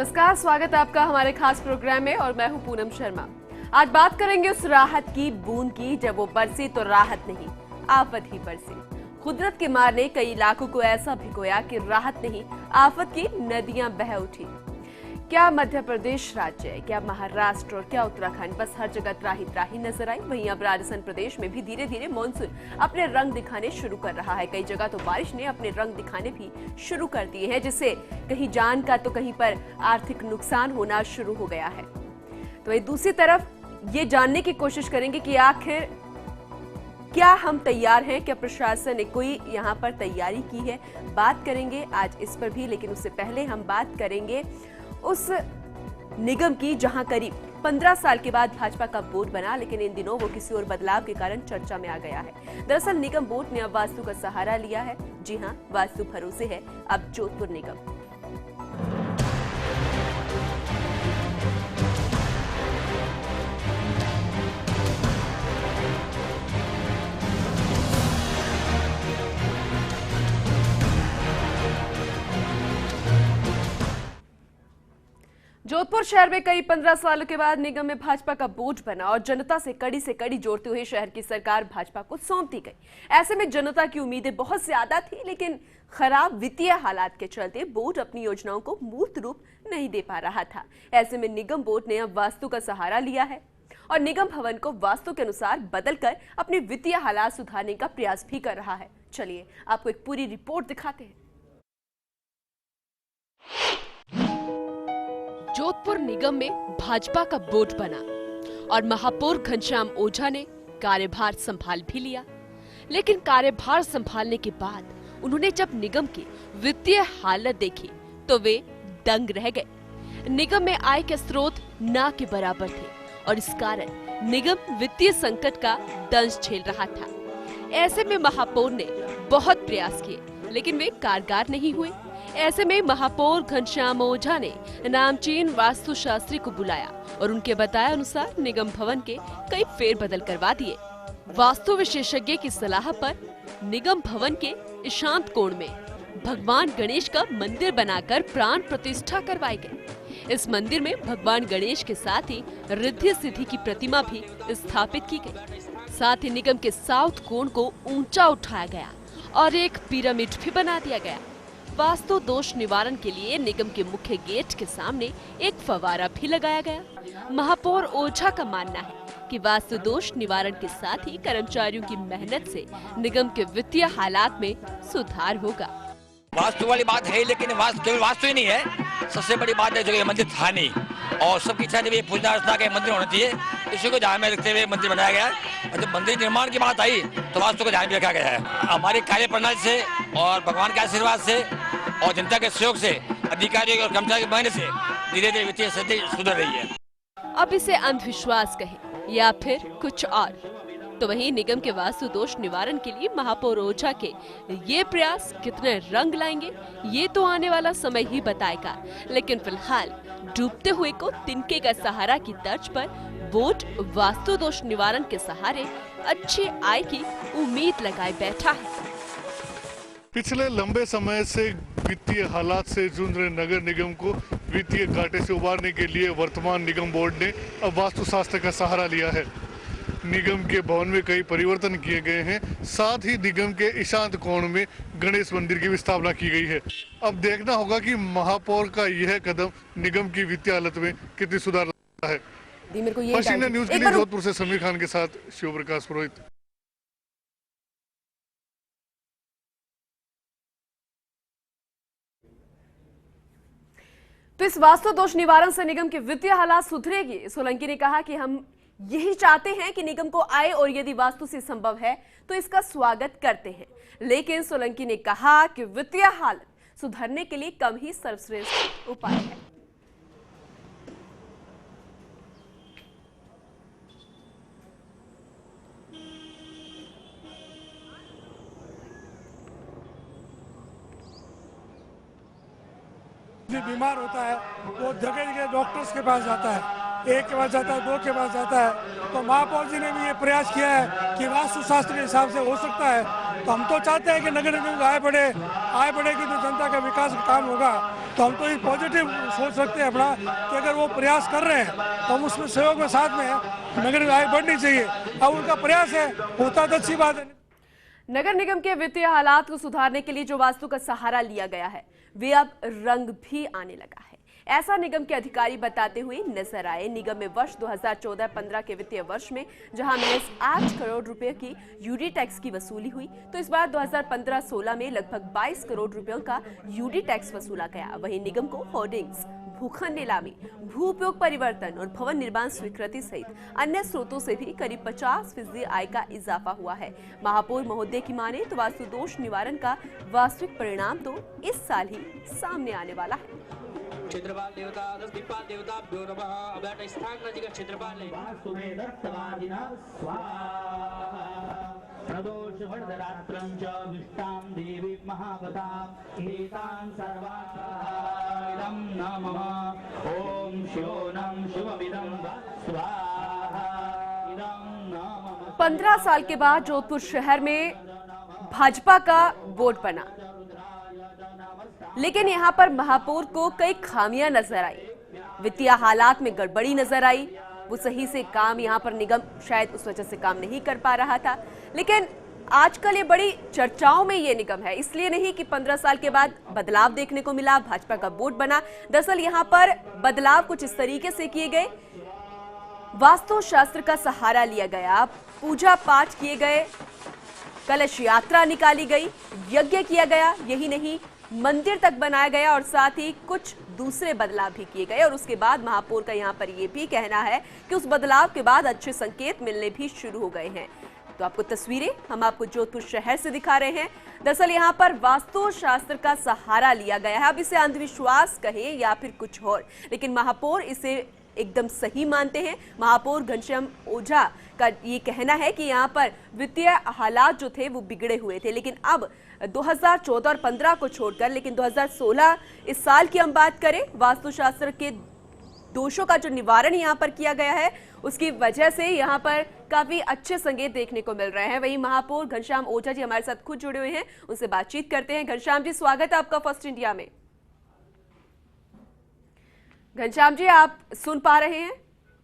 नमस्कार, स्वागत है आपका हमारे खास प्रोग्राम में और मैं हूं पूनम शर्मा। आज बात करेंगे उस राहत की बूंद की जब वो बरसी तो राहत नहीं, आफत ही बरसी। कुदरत के मार ने कई इलाकों को ऐसा भिगोया कि राहत नहीं, आफत की नदियां बह उठी। क्या मध्य प्रदेश राज्य है, क्या महाराष्ट्र और क्या उत्तराखंड, बस हर जगह त्राही त्राही नजर आई। वहीं अब राजस्थान प्रदेश में भी धीरे धीरे मानसून अपने रंग दिखाने शुरू कर रहा है। कई जगह तो बारिश ने अपने रंग दिखाने भी शुरू कर दिए हैं, जिससे कहीं जान का तो कहीं पर आर्थिक नुकसान होना शुरू हो गया है। तो वहीं दूसरी तरफ ये जानने की कोशिश करेंगे कि आखिर क्या हम तैयार हैं, क्या प्रशासन ने कोई यहाँ पर तैयारी की है। बात करेंगे आज इस पर भी, लेकिन उससे पहले हम बात करेंगे उस निगम की जहां करीब 15 साल के बाद भाजपा का बोर्ड बना, लेकिन इन दिनों वो किसी और बदलाव के कारण चर्चा में आ गया है। दरअसल निगम बोर्ड ने अब वास्तु का सहारा लिया है। जी हां, वास्तु भरोसे है अब जोधपुर निगम। जोधपुर शहर में कई 15 सालों के बाद निगम में भाजपा का बोर्ड बना और जनता से कड़ी जोड़ते हुए शहर की सरकार भाजपा को सौंप दी गई। ऐसे में जनता की उम्मीदें बहुत ज्यादा थी, लेकिन खराब वित्तीय हालात के चलते बोर्ड अपनी योजनाओं को मूर्त रूप नहीं दे पा रहा था। ऐसे में निगम बोर्ड ने अब वास्तु का सहारा लिया है और निगम भवन को वास्तु के अनुसार बदलकर अपने वित्तीय हालात सुधारने का प्रयास भी कर रहा है। चलिए आपको एक पूरी रिपोर्ट दिखाते हैं। जोधपुर निगम में भाजपा का बोर्ड बना और महापौर घनश्याम ओझा ने कार्यभार संभाल भी लिया, लेकिन कार्यभार संभालने के बाद उन्होंने जब निगम की वित्तीय हालत देखी तो वे दंग रह गए। निगम में आय के स्रोत ना के बराबर थे और इस कारण निगम वित्तीय संकट का दंश झेल रहा था। ऐसे में महापौर ने बहुत प्रयास किए, लेकिन वे कारगर नहीं हुए। ऐसे में महापौर घनश्याम ओझा ने नामचीन वास्तुशास्त्री को बुलाया और उनके बताए अनुसार निगम भवन के कई फेरबदल करवा दिए। वास्तु विशेषज्ञ की सलाह पर निगम भवन के ईशान्त कोण में भगवान गणेश का मंदिर बनाकर प्राण प्रतिष्ठा करवाई गई। इस मंदिर में भगवान गणेश के साथ ही रिद्धि सिद्धि की प्रतिमा भी स्थापित की गई। साथ ही निगम के साउथ कोण को ऊंचा उठाया गया और एक पिरामिड भी बना दिया गया। वास्तु दोष निवारण के लिए निगम के मुख्य गेट के सामने एक फव्वारा भी लगाया गया। महापौर ओझा का मानना है कि वास्तु दोष निवारण के साथ ही कर्मचारियों की मेहनत से निगम के वित्तीय हालात में सुधार होगा। वास्तु वाली बात है, लेकिन केवल वास्तु ही नहीं है, सबसे बड़ी बात है जो ये मंदिर था नहीं और सबकी इच्छा थी पूजा अर्चना के मंदिर होना चाहिए। इसी को ध्यान में रखते हुए मंदिर बनाया गया है और जब मंदिर निर्माण की बात आई तो वास्तु को ध्यान में रखा गया है। हमारी कार्य प्रणाली से और भगवान के आशीर्वाद से और जनता के सहयोग से, अधिकारियों और कर्मचारियों की मेहनत से धीरे धीरे वित्तीय स्थिति सुधर रही है। अब इसे अंधविश्वास कहें या फिर कुछ और, तो वहीं निगम के वास्तु दोष निवारण के लिए महापौर ओझा के ये प्रयास कितने रंग लाएंगे ये तो आने वाला समय ही बताएगा। लेकिन फिलहाल डूबते हुए को तिनके का सहारा की तर्ज पर बोर्ड वास्तु दोष निवारण के सहारे अच्छी आय की उम्मीद लगाए बैठा है। पिछले लंबे समय से वित्तीय हालात से जूझ रहे नगर निगम को वित्तीय घाटे से उबारने के लिए वर्तमान निगम बोर्ड ने अब वास्तुशास्त्र का सहारा लिया है। निगम के भवन में कई परिवर्तन किए गए हैं, साथ ही निगम के ईशान्त कोण में गणेश मंदिर की भी स्थापना की गई है। अब देखना होगा कि महापौर का यह कदम निगम की वित्तीय हालत में कितनी सुधार लाता है। पश्चिम न्यूज के लिए जोधपुर से समीर खान के साथ शिव प्रकाश पुरोहित। तो इस वास्तु दोष निवारण से निगम के वित्तीय हालात सुधरेगी। सोलंकी ने कहा कि हम यही चाहते हैं कि निगम को आए और यदि वास्तु से संभव है तो इसका स्वागत करते हैं। लेकिन सोलंकी ने कहा कि वित्तीय हालत सुधरने के लिए कम ही सर्वश्रेष्ठ उपाय है। बीमार होता है वो जगह जगह डॉक्टर्स के पास जाता है, एक के पास जाता है, दो के पास जाता है। तो महापौर जी ने भी ये प्रयास किया है कि वास्तुशास्त्र के हिसाब से हो सकता है। तो हम तो चाहते हैं कि नगर निगम आय बढ़ेगी तो जनता का विकास का काम होगा। तो हम तो ये पॉजिटिव सोच सकते हैं अपना कि अगर वो प्रयास कर रहे हैं तो हम उसमें सहयोग में साथ में हैं। नगर आय बढ़नी चाहिए, अब उनका प्रयास है, होता तो अच्छी बात है। नगर निगम के वित्तीय हालात को सुधारने के लिए जो वास्तु का सहारा लिया गया है वे अब रंग भी आने लगा है। ऐसा निगम के अधिकारी बताते हुए नजर आए। निगम में वर्ष 2014-15 के वित्तीय वर्ष में जहां महज 8 करोड़ रुपए की यूडी टैक्स की वसूली हुई, तो इस बार 2015-16 में लगभग 22 करोड़ रुपयों का यूडी टैक्स वसूला गया। वहीं निगम को होर्डिंग्स, भूखंड नीलामी, भू उपयोग परिवर्तन और भवन निर्माण स्वीकृति सहित अन्य स्रोतों से भी करीब 50% आय का इजाफा हुआ है। महापौर महोदय की माने तो वास्तु दोष निवारण का वास्तविक परिणाम तो इस साल ही सामने आने वाला है। क्षेत्रपाल देवता दीपाल देवताभ्यो नमः। अभ्याट स्थान जी का क्षेत्रपाल है। वासुमे दत्तवादिना स्वाहा। प्रदोष वर्धरात्रं च विष्टां देवी महावतां एतां सर्वां नमः। ओम शिवोनं शिवमिदं स्वाहा। इदं नमः। 15 साल के बाद जोधपुर शहर में भाजपा का बोर्ड बना, लेकिन यहां पर महापौर को कई खामियां नजर आई। वित्तीय हालात में गड़बड़ी नजर आई। वो सही से काम यहां पर निगम शायद उस वजह से काम नहीं कर पा रहा था। लेकिन आजकल ये बड़ी चर्चाओं में ये निगम है, इसलिए नहीं कि 15 साल के बाद बदलाव देखने को मिला, भाजपा का बोर्ड बना। दरअसल यहां पर बदलाव कुछ इस तरीके से किए गए, वास्तु शास्त्र का सहारा लिया गया, पूजा पाठ किए गए, कलश यात्रा निकाली गई, यज्ञ किया गया, यही नहीं मंदिर तक बनाया गया और साथ ही कुछ दूसरे बदलाव भी किए गए। और उसके बाद महापौर का यहाँ पर यह भी कहना है कि उस बदलाव के बाद अच्छे संकेत मिलने भी शुरू हो गए हैं। तो आपको तस्वीरें हम आपको जोधपुर शहर से दिखा रहे हैं। दरअसल यहाँ पर वास्तु शास्त्र का सहारा लिया गया है। अब इसे अंधविश्वास कहें या फिर कुछ और, लेकिन महापौर इसे एकदम सही मानते हैं। महापौर घनश्याम ओझा का ये कहना है कि यहाँ पर वित्तीय हालात जो थे वो बिगड़े हुए थे, लेकिन अब 2014 और 15 को छोड़कर, लेकिन 2016 इस साल की हम बात करें, वास्तुशास्त्र के दोषों का जो निवारण यहाँ पर किया गया है उसकी वजह से यहाँ पर काफी अच्छे संकेत देखने को मिल रहे हैं। वहीं महापौर घनश्याम ओझा जी हमारे साथ खुद जुड़े हुए हैं, उनसे बातचीत करते हैं। घनश्याम जी, स्वागत है आपका फर्स्ट इंडिया में। घनश्याम जी, आप सुन पा रहे हैं?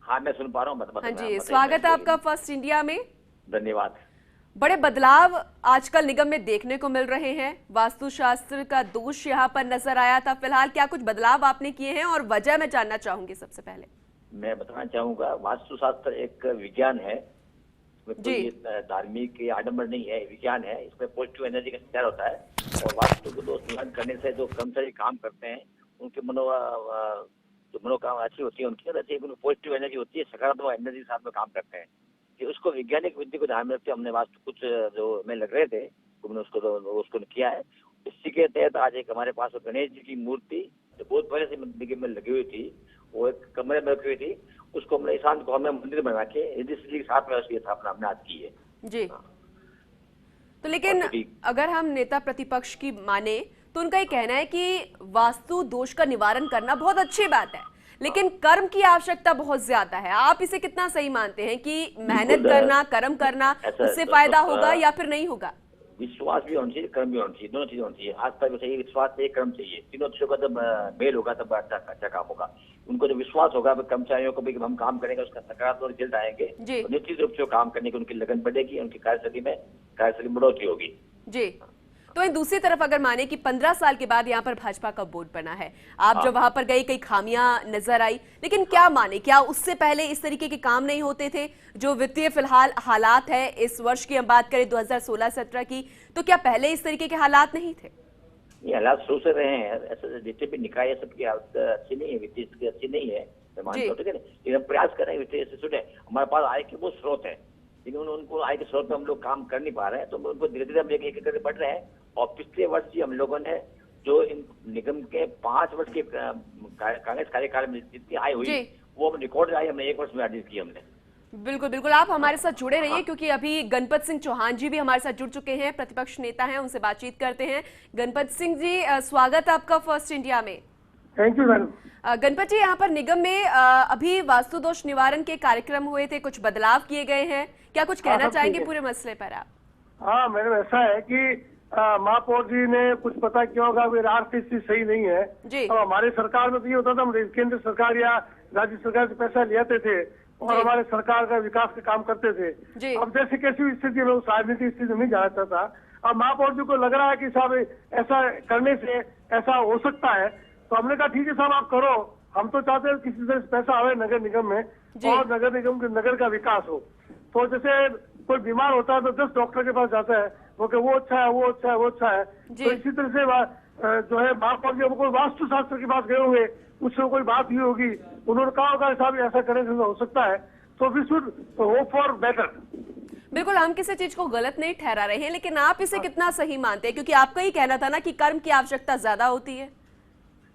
हाँ, मैं सुन पा रहा हूँ। हाँ जी, स्वागत है आपका फर्स्ट इंडिया में। धन्यवाद। बड़े बदलाव आजकल निगम में देखने को मिल रहे हैं। वास्तुशास्त्र का दोष यहाँ पर नजर आया था। फिलहाल क्या कुछ बदलाव आपने किए हैं और वजह मैं जानना चाहूंगी सबसे पहले। मैं बताना चाहूंगा, वास्तुशास्त्र एक विज्ञान है, कोई धार्मिक आडंबर नहीं है, विज्ञान है। इसमें पॉजिटिव एनर्जी का संचार होता है और वास्तु को दोष निवारण करने से जो कर्मचारी काम करते हैं उनके मनोकामना अच्छी होती है, उनकी अंदर अच्छी पॉजिटिव एनर्जी होती है, सकारात्मक एनर्जी के साथ में काम करते हैं। कि उसको वैज्ञानिक विधि को ध्यान में रखते हमने वास्तु कुछ जो में लग रहे थे हमने उसको किया है। इसी के तहत आज एक हमारे पास गणेश जी की मूर्ति जो बहुत पहले से मंदिर में लगी हुई थी, वो एक कमरे में रखी हुई थी, उसको हमने ईशान कोण में मंदिर बना के के साथ में उसकी स्थापना हमने आज की है जी। तो लेकिन अगर हम नेता प्रतिपक्ष की माने तो उनका ये कहना है कि वास्तु दोष का निवारण करना बहुत अच्छी बात है, लेकिन कर्म की आवश्यकता बहुत ज्यादा है। आप इसे कितना सही मानते हैं कि मेहनत करना, कर्म करना, उससे फायदा होगा या फिर नहीं होगा? विश्वास भी होना चाहिए, कर्म भी होना चाहिए, दोनों चीजें होनी चाहिए। आज तक चाहिए विश्वास चाहिए, कर्म चाहिए, तीनों चीजों का जब मेल होगा तब अच्छा काम होगा। उनको जो विश्वास होगा कर्मचारियों को भी हम काम करेंगे उसका सकारात्मक रिजल्ट आएंगे, तो निश्चित रूप से काम करने की उनकी लगन बढ़ेगी, उनकी कार्यशैली बढ़ोतरी होगी जी। तो इन दूसरी तरफ अगर माने कि 15 साल के बाद यहाँ पर भाजपा का बोर्ड बना है, आप जब वहां पर गए कई खामियां नजर आई, लेकिन क्या माने, क्या उससे पहले इस तरीके के काम नहीं होते थे? जो वित्तीय फिलहाल हालात है, इस वर्ष की हम बात करें 2016-17 की, तो क्या पहले इस तरीके के हालात नहीं थे? ये हालात शुरू से रहे हैं। ऐसे जितने भी निकाय सबकी हालत अच्छी नहीं है, वित्तीय स्थिति अच्छी नहीं है, लेकिन हम प्रयास कर रहे हैं वित्तीय स्थिति। हमारे पास आय के वो स्रोत है, लेकिन उनको आय के स्रोत पर हम लोग काम कर नहीं पा रहे हैं, तो उनको धीरे धीरे हम एक करके बढ़ रहे हैं। और पिछले वर्ष ही हम लोगों ने जो इन निगम के 5 वर्ष के कांग्रेस कार्यकाल में जितनी आय हुई वो रिकॉर्ड आय हमने 1 वर्ष में अर्जित की हमने। बिल्कुल बिल्कुल, आप हमारे साथ जुड़े रहिए क्योंकि अभी गणपत सिंह चौहान जी भी हमारे साथ जुड़ चुके हैं, प्रतिपक्ष नेता हैं, उनसे बातचीत करते हैं। गणपत सिंह जी, स्वागत है आपका फर्स्ट इंडिया में। Thank you madam. Ganpat ji, यहाँ पर निगम में अभी वास्तु दोष निवारण के कार्यक्रम हुए थे, कुछ बदलाव किए गए हैं, क्या कुछ कहना चाहेंगे पूरे मसले पर आप? हाँ मैडम, ऐसा है कि महापौर जी ने कुछ पता किया होगा, वे आर्थिक स्थिति सही नहीं है। जी। तो हमारी सरकार में तो ये होता था, हम केंद्र सरकार या राज्य सरकार से पैसा ले आते थे और जी। हमारे सरकार का विकास के काम करते थे। जी। अब जैसे कैसी भी स्थिति में, उस राजनीतिक स्थिति में नहीं जाना चाहता। अब महापौर जी को लग रहा है कि साहब ऐसा करने से ऐसा हो सकता है, तो हमने कहा ठीक है साहब आप करो, हम तो चाहते हैं किसी तरह से पैसा आवे नगर निगम में और नगर निगम के नगर का विकास हो। तो जैसे कोई बीमार होता है तो 10 डॉक्टर के पास जाता है, वो अच्छा है, वो अच्छा है, वो अच्छा है। तो इसी तरह से जो है महापौर जी कोई वास्तु शास्त्र के पास गए होंगे, उससे कोई बात हुई होगी, उन्होंने कहा होगा साहब ऐसा करने से हो सकता है, तो we should hope for better. बिल्कुल, हम किसी चीज को गलत नहीं ठहरा रहे हैं, लेकिन आप इसे कितना सही मानते हैं? क्योंकि आपका ही कहना था ना कि कर्म की आवश्यकता ज्यादा होती है।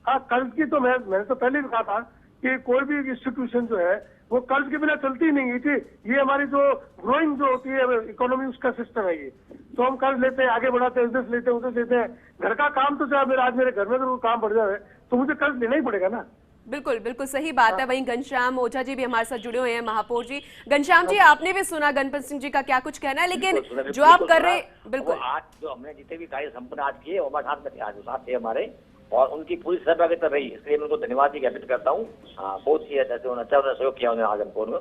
हाँ, कर्ज की तो मैंने तो पहले भी कहा था कि कोई भी इंस्टीट्यूशन जो है वो कर्ज के बिना चलती ही नहीं है। ये हमारी जो ग्रोइंग जो होती है इकोनॉमी, उसका सिस्टम है ये। तो हम कर्ज लेते हैं, आगे बढ़ाते हैं, बिजनेस लेते हैं, उधर लेते हैं। घर का काम तो चाहे आज मेरे घर में अगर काम बढ़ जाए तो मुझे कर्ज लेना ही पड़ेगा ना। बिल्कुल बिल्कुल सही बात है। वहीं घनश्याम ओझा जी भी हमारे साथ जुड़े हुए हैं, महापौर जी। घनश्याम जी, आपने भी सुना गणपत सिंह जी का क्या कुछ कहना है, लेकिन जो आप कर रहे, बिल्कुल आज जो हमने जितने भी कार्य संपन्न आज किए हमारे साथ में आज साथ थे हमारे, और उनकी पूरी सहभागिता रही, इसलिए मैं उनको धन्यवाद ही ज्ञापित करता हूँ। बहुत ही अच्छा सहयोग किया उन्होंने आजमपुर में,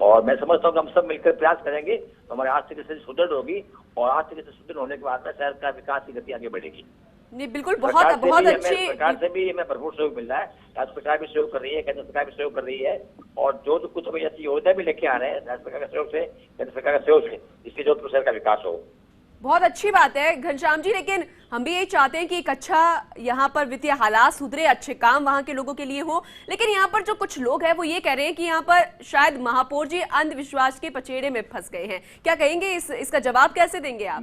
और मैं समझता हूँ कि हम सब मिलकर प्रयास करेंगे तो हमारे आर्थिक स्थिति सुदृढ़ होगी, और आर्थिक स्थिति सुदृढ़ होने के बाद में शहर का विकास की गति आगे बढ़ेगी। नहीं, बिल्कुल बहुत अच्छी। सरकार से भी हमें भरपूर सहयोग मिल रहा है, राज्य सरकार भी सहयोग कर रही है, केंद्र सरकार भी सहयोग कर रही है, और जो कुछ हमें ऐसी योजना भी लेके आ रहे हैं राज्य सरकार के सहयोग से, केंद्र सरकार के सहयोग से, जिससे जोधपुर शहर का विकास हो। बहुत अच्छी बात है घनश्याम जी, लेकिन हम भी यही चाहते हैं कि एक अच्छा यहाँ पर वित्तीय हालात सुधरे, अच्छे काम वहाँ के लोगों के लिए हो। लेकिन यहाँ पर जो कुछ लोग हैं वो ये कह रहे हैं कि यहाँ पर शायद महापौर जी अंधविश्वास के पचेड़े में फंस गए हैं। क्या कहेंगे, इसका जवाब कैसे देंगे आप?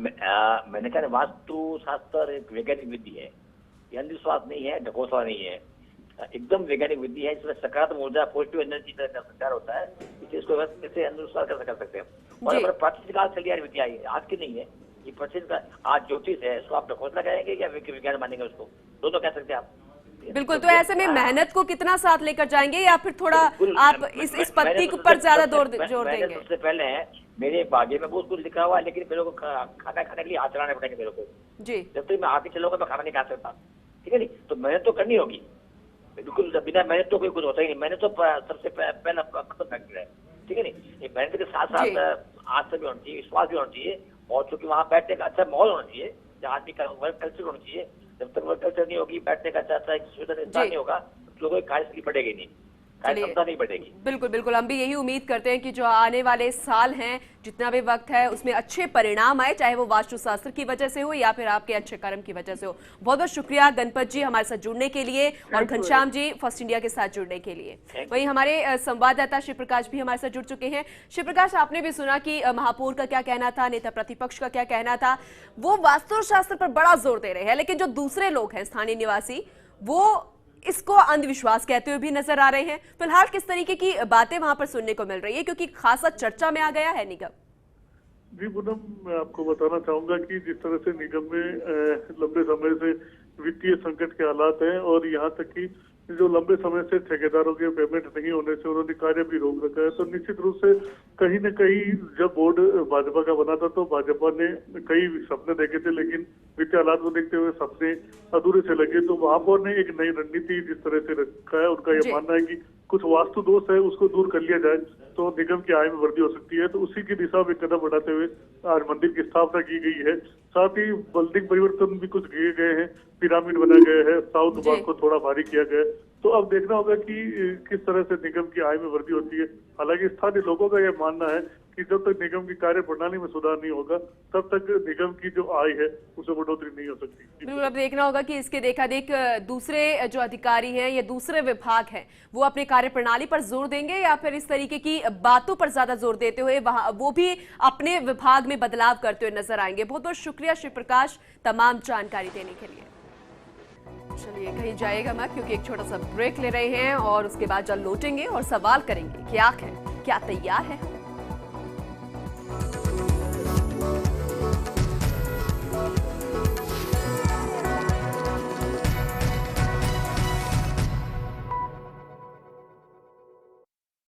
मैंने कहा वास्तु शास्त्र एक वैज्ञानिक विधि है, ये अंधविश्वास नहीं है, ढकोसला नहीं है, एकदम वैज्ञानिक विधि है। इसमें सकारात्मक ऊर्जा, पॉजिटिव एनर्जी का संचार होता है, इसलिए इसको कैसे अंधविश्वास कर सकते हैं। और हमारे प्राचीन काल से लिया विद्या है, आज की नहीं है ये प्राचीन का। आज ज्योतिष है, इसको आप ढकोसला कहेंगे या विज्ञान मानेंगे उसको, दोनों कह सकते हैं आप। बिल्कुल, तो ऐसे में मेहनत को कितना साथ लेकर जाएंगे, या फिर थोड़ा आप इस पत्ती के ऊपर ज्यादा जोर देंगे? सबसे पहले है मेरे भाग्य में बहुत कुछ लिखा हुआ है, लेकिन मेरे को खाना खाने के लिए हाथ चलाने पड़ेंगे मेरे को जी। जब तक मैं आगे चलूंगा मैं खाना नहीं खा सकता, ठीक है नहीं? तो मेहनत तो करनी होगी, बिल्कुल बिना मेहनत तो कोई कुछ होता ही नहीं। मेहनत तो सबसे पहला फैक्टर है, ठीक है नहीं? ये मेहनत के साथ साथ आस्था भी होनी चाहिए, विश्वास भी होना चाहिए, और चूंकि वहाँ बैठने का अच्छा माहौल होना चाहिए, जहाँ आदमी का वर्क कल्चर होना चाहिए। जब तक वर्क कल्चर नहीं होगी, बैठने का अच्छा सुविधा इंतजाम नहीं होगा, तो लोगों की कार्यशक्ति बढ़ेगी नहीं, कार्यक्षमता नहीं बढ़ेगी। बिल्कुल बिल्कुल, हम भी यही उम्मीद करते हैं कि जो आने वाले साल हैं, जितना भी वक्त है, उसमें अच्छे परिणाम आए, चाहे वो वास्तुशास्त्र की वजह से हो या फिर आपके अच्छे कर्म की वजह से हो। बहुत बहुत शुक्रिया गणपत जी हमारे साथ जुड़ने के लिए, और घनश्याम जी फर्स्ट इंडिया के साथ जुड़ने के लिए। वहीं हमारे संवाददाता शिव प्रकाश भी हमारे साथ जुड़ चुके हैं। शिव प्रकाश, आपने भी सुना कि महापौर का क्या कहना था, नेता प्रतिपक्ष का क्या कहना था। वो वास्तुशास्त्र पर बड़ा जोर दे रहे हैं, लेकिन जो दूसरे लोग हैं स्थानीय निवासी, वो इसको अंधविश्वास कहते हुए भी नजर आ रहे हैं। फिलहाल किस तरीके की बातें वहां पर सुनने को मिल रही है, क्योंकि खासा चर्चा में आ गया है निगम? जी पूनम, मैं आपको बताना चाहूंगा कि जिस तरह से निगम में लंबे समय से वित्तीय संकट के हालात हैं, और यहाँ तक कि जो लंबे समय से ठेकेदारों के पेमेंट नहीं होने से उन्होंने कार्य भी रोक रखा है, तो निश्चित रूप से कहीं न कहीं जब बोर्ड भाजपा का बना था तो भाजपा ने कई सपने देखे थे, लेकिन वित्तीय हालात को देखते हुए सपने अधूरे से लगे। तो महापौर ने एक नई रणनीति जिस तरह से रखा है, उनका यह मानना है कि कुछ वास्तु दोष है उसको दूर कर लिया जाए तो निगम की आय में वृद्धि हो सकती है। तो उसी की दिशा में कदम बढ़ाते हुए आज मंदिर की स्थापना की गई है। साथ ही बिल्डिंग परिवर्तन भी कुछ किए गए हैं, पिरामिड बनाया गया है, साउथ भाग को थोड़ा भारी किया गया है। तो अब देखना होगा कि किस तरह से निगम की आय में वृद्धि होती है। हालांकि स्थानीय लोगों का यह मानना है कि जब तक निगम की कार्य प्रणाली में सुधार नहीं होगा तब तक निगम की जो आय है उसमें बढ़ोतरी नहीं हो सकती। बिल्कुल, अब देखना होगा कि इसके देखा देख दूसरे जो अधिकारी हैं या दूसरे विभाग हैं वो अपने कार्य प्रणाली पर जोर देंगे, या फिर इस तरीके की बातों पर ज्यादा जोर देते हुए वो भी अपने विभाग में बदलाव करते हुए नजर आएंगे। बहुत बहुत शुक्रिया शिव प्रकाश तमाम जानकारी देने के लिए। चलिए, कहीं जाएगा मत, क्योंकि एक छोटा सा ब्रेक ले रहे हैं और उसके बाद जब लौटेंगे और सवाल करेंगे कि आखिर क्या तैयार है